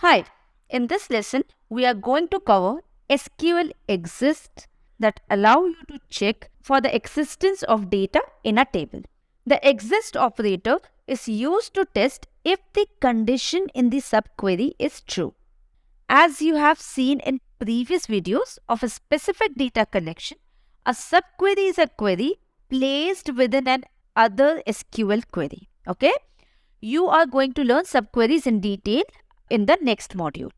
Hi, in this lesson, we are going to cover SQL exists that allow you to check for the existence of data in a table. The exist operator is used to test if the condition in the subquery is true. As you have seen in previous videos of a specific data collection, a subquery is a query placed within an other SQL query. Okay? You are going to learn subqueries in detail in the next module.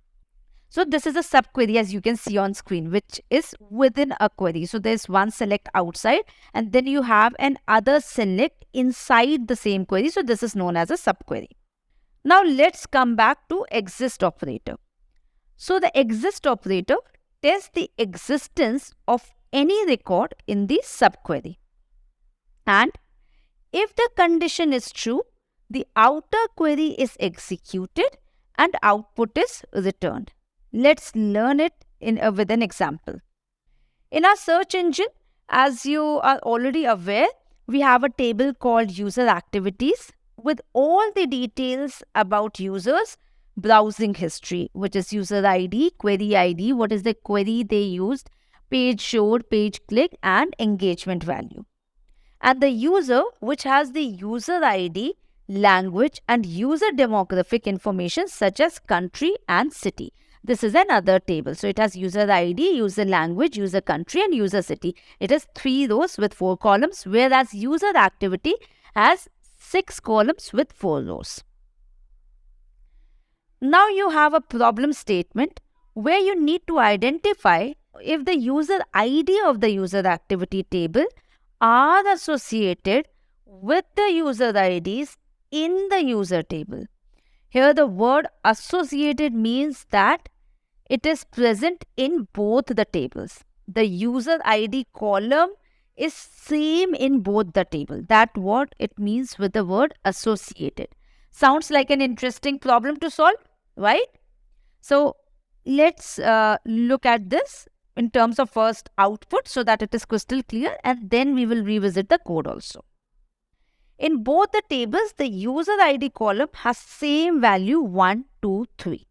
So this is a subquery, as you can see on screen, which is within a query. So there's one select outside and then you have an other select inside the same query. So this is known as a subquery. Now let's come back to exist operator. So the exist operator tests the existence of any record in the subquery. And if the condition is true, the outer query is executed and output is returned. Let's learn it with an example. In our search engine, as you are already aware, we have a table called user activities with all the details about users, browsing history, which is user ID, query ID, what is the query they used, page showed, page click, and engagement value. And the user, which has the user ID, language, and user demographic information such as country and city. This is another table. So it has user ID, user language, user country, and user city. It has 3 rows with 4 columns, whereas user activity has 6 columns with 4 rows. Now you have a problem statement where you need to identify if the user ID of the user activity table are associated with the user IDs in the user table. Here the word associated means that it is present in both the tables. The user ID column is same in both the table. That's what it means with the word associated. Sounds like an interesting problem to solve, right? So let's look at this in terms of first output so that it is crystal clear, and then we will revisit the code also. In both the tables, the user ID column has same value 1, 2, 3.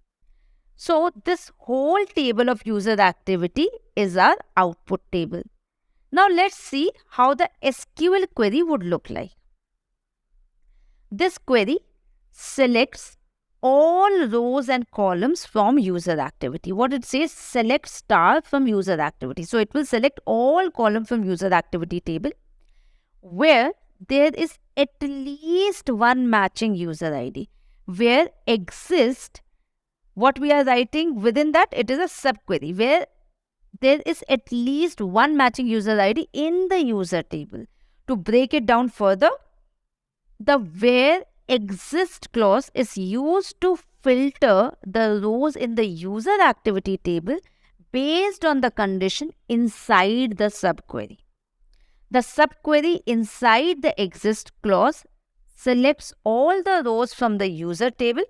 So this whole table of user activity is our output table. Now let's see how the SQL query would look like. This query selects all rows and columns from user activity. What it says, select star from user activity. So it will select all columns from user activity table where there is at least one matching user ID. Where exist, what we are writing within that, it is a subquery where there is at least one matching user ID in the user table. To break it down further, the where exist clause is used to filter the rows in the user activity table based on the condition inside the subquery. The subquery inside the exist clause selects all the rows from the user table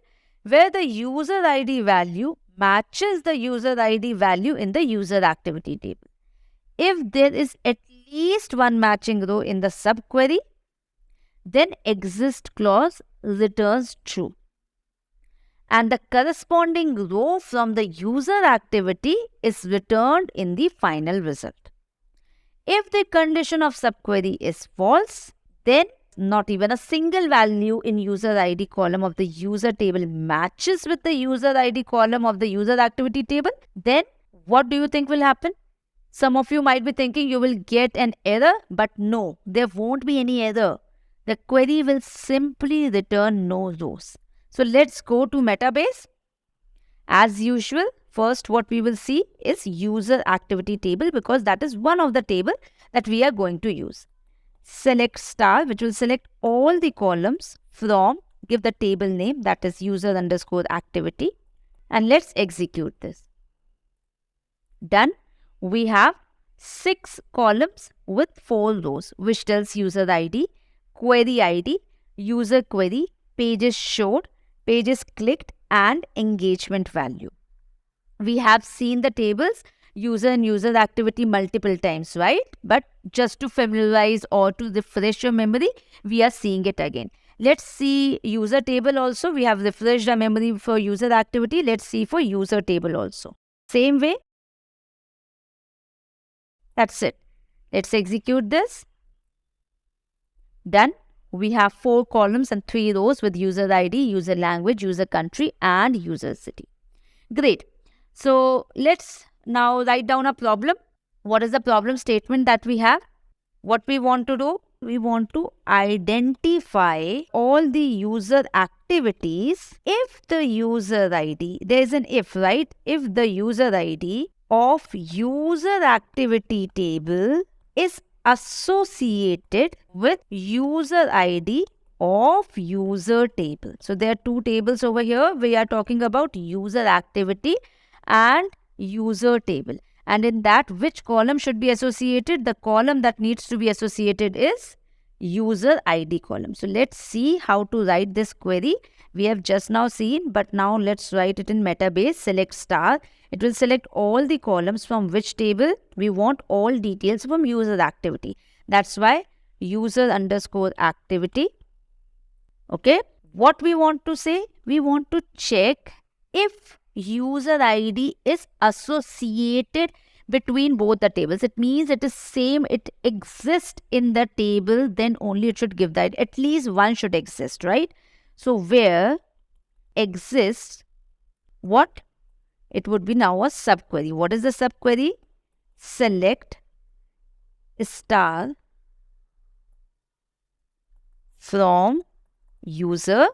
where the user ID value matches the user ID value in the user activity table. If there is at least one matching row in the subquery, then exist clause returns true. And the corresponding row from the user activity is returned in the final result. If the condition of subquery is false, then not even a single value in user ID column of the user table matches with the user ID column of the user activity table, then what do you think will happen? Some of you might be thinking you will get an error, but no, there won't be any error. The query will simply return no rows. So let's go to Metabase. As usual, first what we will see is user activity table because that is one of the table that we are going to use. Select star, which will select all the columns from, give the table name, that is user underscore activity, and let's execute this. Done. We have 6 columns with 4 rows, which tells user ID, query ID, user query, pages showed, pages clicked, and engagement value. We have seen the tables user and user activity multiple times, right? But just to familiarize or to refresh your memory, we are seeing it again. Let's see user table also. We have refreshed our memory for user activity. Let's see for user table also. Same way. That's it. Let's execute this. Done. We have 4 columns and 3 rows with user ID, user language, user country, and user city. Great. So let's now write down a problem. What is the problem statement that we have? What we want to do? We want to identify all the user activities if the user ID, there's an if, right? If the user ID of user activity table is associated with user ID of user table. So there are 2 tables over here. We are talking about user activity and user table. And in that, which column should be associated? The column that needs to be associated is user ID column. So let's see how to write this query. We have just now seen, but now let's write it in Metabase. Select star. It will select all the columns from which table. We want all details from user activity. That's why user underscore activity. Okay. What we want to say? We want to check if user ID is associated between both the tables. It means it is same, it exists in the table, then only it should give that. At least one should exist, right? So where exists, what? It would be now a subquery. What is the subquery? Select star from user,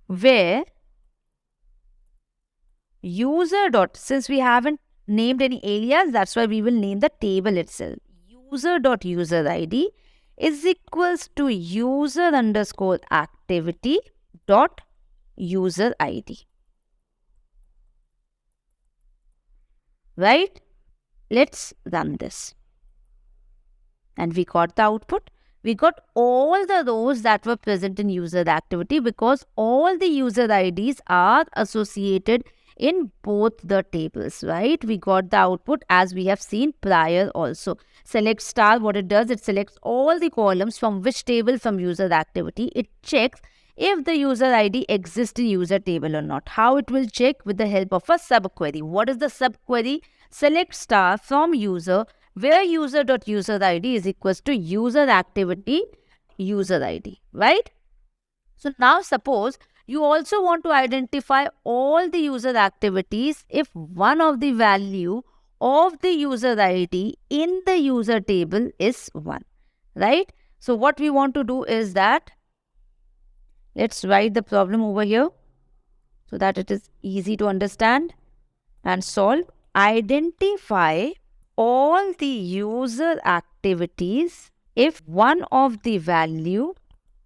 where user dot, since we haven't named any alias, that's why we will name the table itself. User dot user ID is equals to user underscore activity dot user ID. Right? Let's run this. And we got the output. We got all the rows that were present in user activity because all the user IDs are associated in both the tables, right? We got the output as we have seen prior also. Select star, what it does, it selects all the columns from which table, from user activity. It checks if the user ID exists in user table or not. How it will check? With the help of a subquery. What is the subquery? Select star from user, where user.user ID is equals to user activity user ID, right? So now suppose you also want to identify all the user activities if one of the value of the user ID in the user table is 1, right? So what we want to do is that, let's write the problem over here so that it is easy to understand and solve. Identify all the user activities if one of the value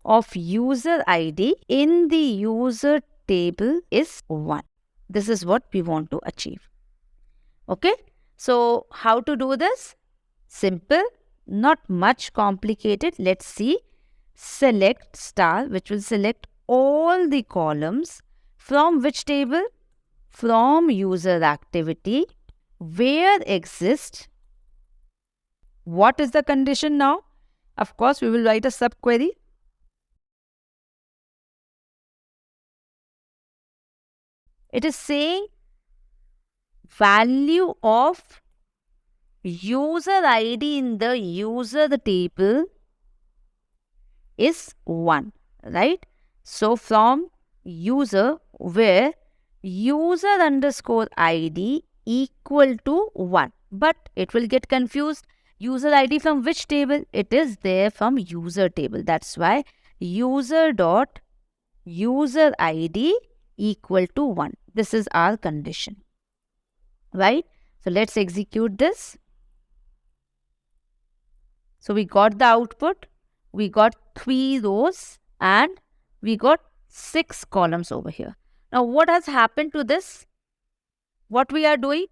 of user ID in the user table is 1. This is what we want to achieve. Okay. So how to do this? Simple, not much complicated. Let's see. Select star, which will select all the columns from which table? From user activity, where exists. What is the condition now? Of course, we will write a subquery. It is saying value of user ID in the user table is 1, right? So from user, where user underscore ID equal to 1. But it will get confused. User ID from which table? It is there from user table. That's why user dot user ID equal to 1. This is our condition, right? So let's execute this. So we got the output. We got 3 rows and we got 6 columns over here. Now what has happened to this? What we are doing?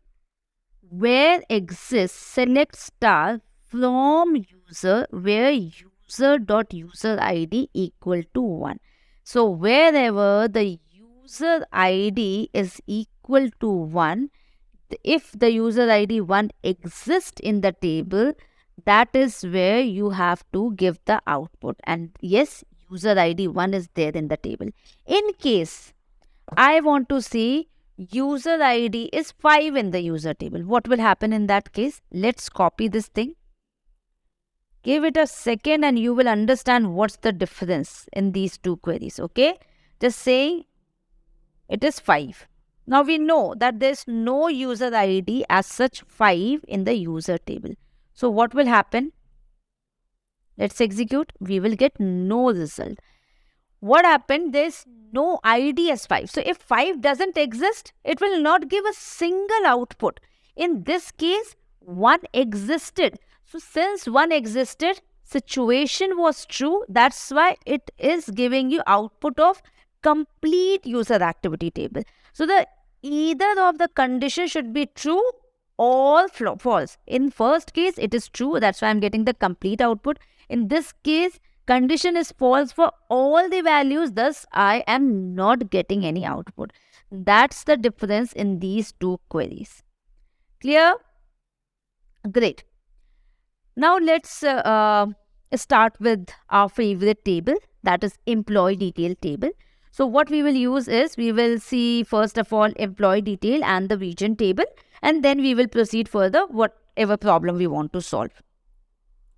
Where exists, select star from user, where user.user ID equal to 1. So wherever the user ID is equal to 1, if the user ID 1 exists in the table, that is where you have to give the output. And yes, user ID 1 is there in the table. In case I want to see user ID is 5 in the user table, what will happen in that case? Let's copy this thing. Give it a second and you will understand what's the difference in these two queries, okay? Just saying it is 5. Now we know that there's no user ID as such 5 in the user table. So what will happen? Let's execute. We will get no result. What happened? There's no ID as 5. So if 5 doesn't exist, it will not give a single output. In this case, 1 existed. So since 1 existed, situation was true. That's why it is giving you output of complete user activity table. So the either of the condition should be true or false. In first case, it is true. That's why I'm getting the complete output. In this case, condition is false for all the values. Thus, I am not getting any output. That's the difference in these two queries. Clear? Great. Now, let's start with our favorite table, that is employee detail table. So what we will use is, we will see first of all employee detail and the region table, and then we will proceed further whatever problem we want to solve.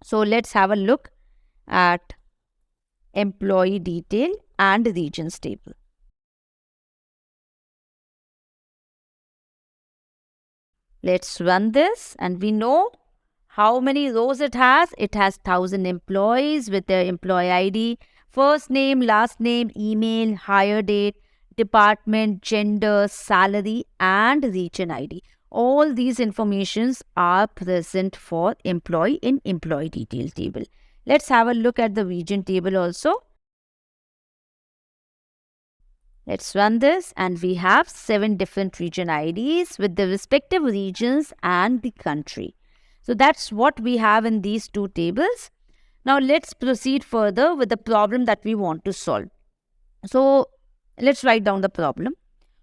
So let's have a look at employee detail and regions table. Let's run this and we know how many rows it has. It has 1000 employees with their employee ID, first name, last name, email, hire date, department, gender, salary, and region ID. All these informations are present for employee in employee detail table. Let's have a look at the region table also. Let's run this and we have 7 different region IDs with the respective regions and the country. So that's what we have in these two tables. Now let's proceed further with the problem that we want to solve. So let's write down the problem.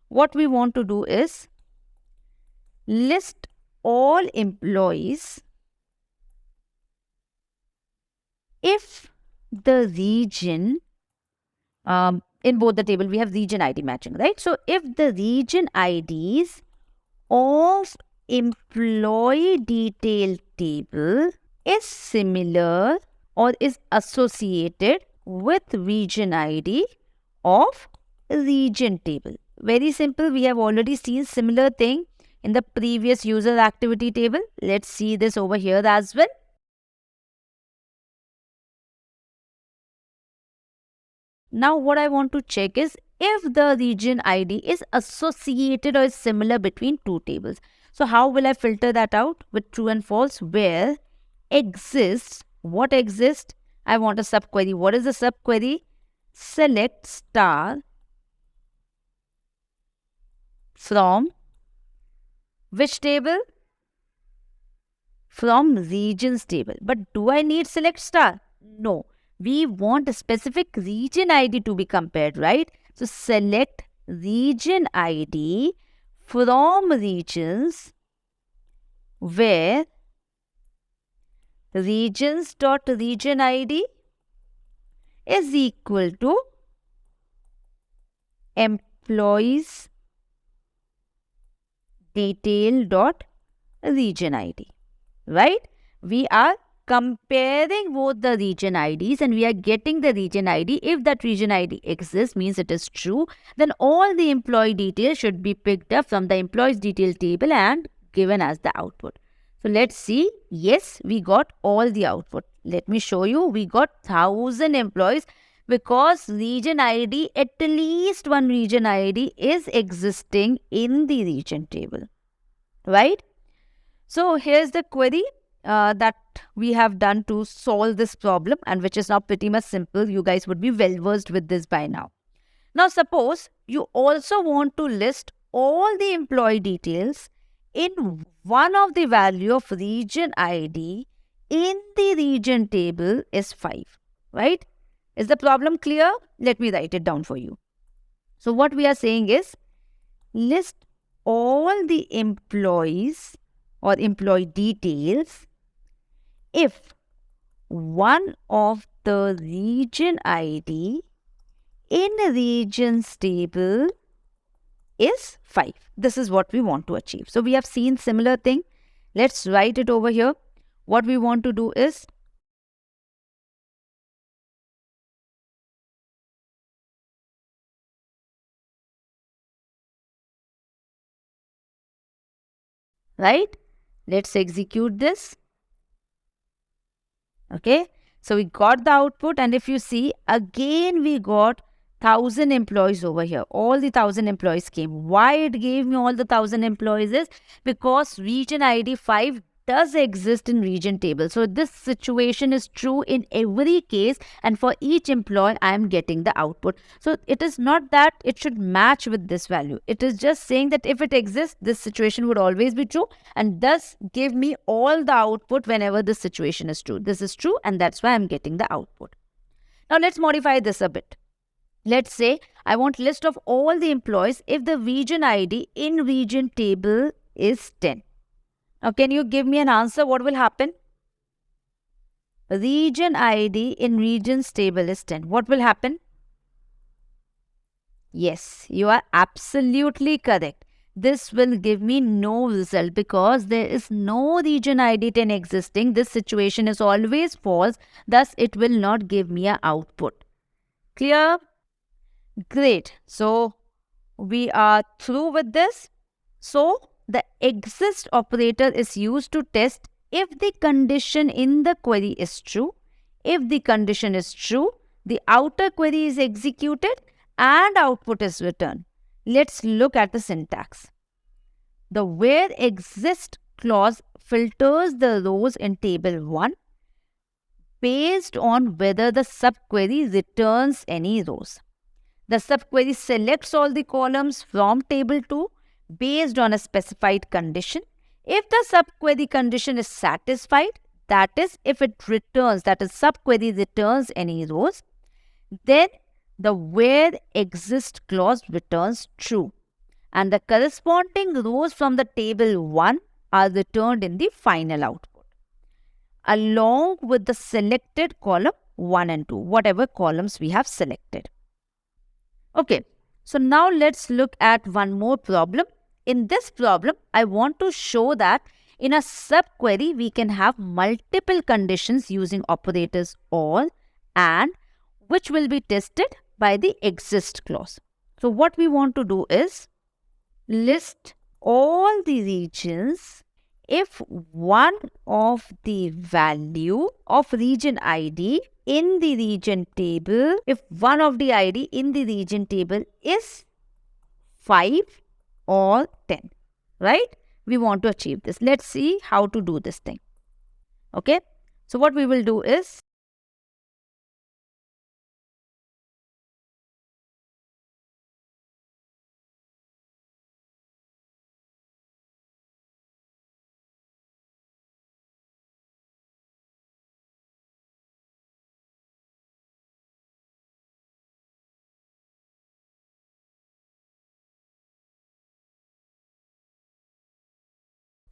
What we want to do is list all employees if the region, in both the table we have region ID matching, right? So if the region IDs of employee detail table is similar or is associated with region ID of region table. Very simple. We have already seen similar thing in the previous user activity table. Let's see this over here as well. Now what I want to check is if the region ID is associated or is similar between two tables. So how will I filter that out? With true and false, where exists, what exists? I want a subquery. What is the subquery? Select star from which table? From regions table. But do I need select star? No. We want a specific region ID to be compared, right? So select region ID from regions where regions.region ID is equal to employees detail.region ID, right? We are comparing both the region IDs and we are getting the region ID. If that region ID exists, means it is true, then all the employee details should be picked up from the employees detail table and given as the output. So let's see. Yes, we got all the output. Let me show you. We got 1000 employees because region ID, at least one region ID is existing in the region table, right? So here's the query that we have done to solve this problem, and which is now pretty much simple. You guys would be well versed with this by now. Now suppose you also want to list all the employee details in one of the value of region ID in the region table is 5, right? Is the problem clear? Let me write it down for you. So what we are saying is list all the employees or employee details if one of the region ID in regions table is 5. This is what we want to achieve. So we have seen similar thing. Let's write it over here. What we want to do is, right? Let's execute this. Okay. So we got the output, and if you see, again we got 1000 employees over here. All the 1000 employees came. Why it gave me all the 1000 employees is because region ID 5 does exist in region table. So this situation is true in every case, and for each employee I am getting the output. So it is not that it should match with this value. It is just saying that if it exists, this situation would always be true, and thus give me all the output whenever this situation is true. This is true, and that's why I'm getting the output. Now let's modify this a bit. Let's say I want list of all the employees if the region ID in region table is 10. Now, can you give me an answer? What will happen? Region ID in regions table is 10. What will happen? Yes, you are absolutely correct. This will give me no result because there is no region ID 10 existing. This situation is always false. Thus, it will not give me an output. Clear? Great. So, we are through with this. So, the exist operator is used to test if the condition in the query is true. If the condition is true, the outer query is executed and output is returned. Let's look at the syntax. The where exist clause filters the rows in table 1 based on whether the subquery returns any rows. The subquery selects all the columns from table 2 based on a specified condition. If the subquery condition is satisfied, that is, if it returns, that is, subquery returns any rows, then the where exist clause returns true, and the corresponding rows from the table 1 are returned in the final output, along with the selected column 1 and 2, whatever columns we have selected. Okay, so now let's look at one more problem. In this problem, I want to show that in a subquery, we can have multiple conditions using operators or and, which will be tested by the exist clause. So what we want to do is list all the regions if one of the value of region ID in the region table, if one of the ID in the region table is 5 or 10, right? We want to achieve this. Let's see how to do this thing. Okay. So what we will do is,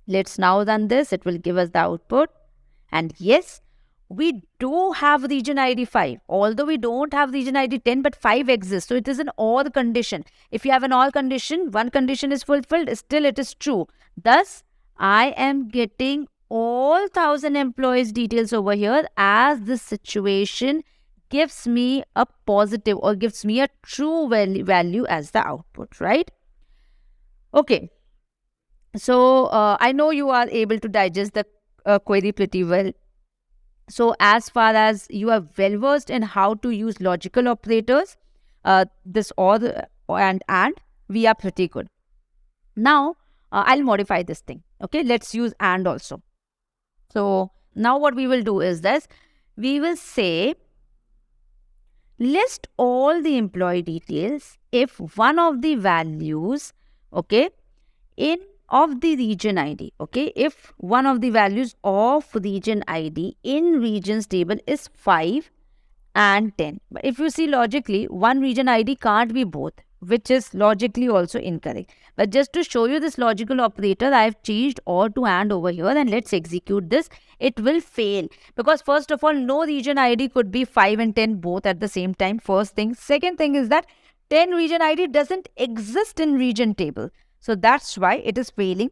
let's now run this. It will give us the output. And yes, we do have region ID 5. Although we don't have region ID 10, but 5 exists. So it is an OR condition. If you have an OR condition, one condition is fulfilled, still it is true. Thus, I am getting all 1000 employees details over here, as this situation gives me a positive or gives me a true value as the output, right? Okay. So I know you are able to digest the query pretty well. So as far as you are well versed in how to use logical operators, this or and we are pretty good. Now I'll modify this thing. Okay, let's use and also. So now what we will do is this. We will say list all the employee details if one of the values, okay, of the region ID, okay, if one of the values of region ID in regions table is 5 and 10. But if you see logically, one region ID can't be both. which is logically also incorrect. But just to show you this logical operator, I have changed OR to AND over here, and let's execute this. It will fail because first of all, no region ID could be 5 and 10 both at the same time. First thing. Second thing is that 10 region ID doesn't exist in region table. So that's why it is failing.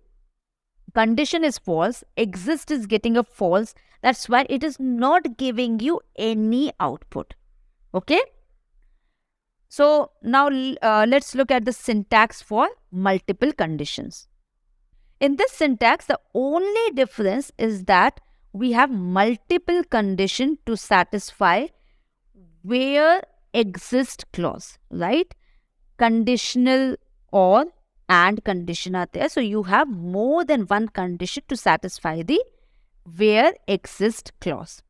Condition is false. Exist is getting a false. That's why it is not giving you any output. Okay. So now let's look at the syntax for multiple conditions. In this syntax, the only difference is that we have multiple conditions to satisfy where exist clause, right? Conditional or and condition are there. So you have more than one condition to satisfy the where exist clause.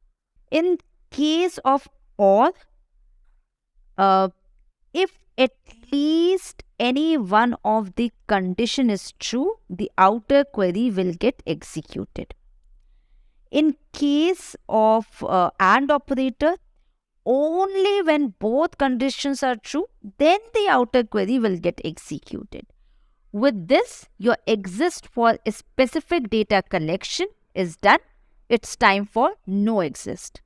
In case of or, if at least any one of the condition is true, the outer query will get executed. In case of AND operator, only when both conditions are true, then the outer query will get executed. With this, your exist for a specific data collection is done. It's time for no exist.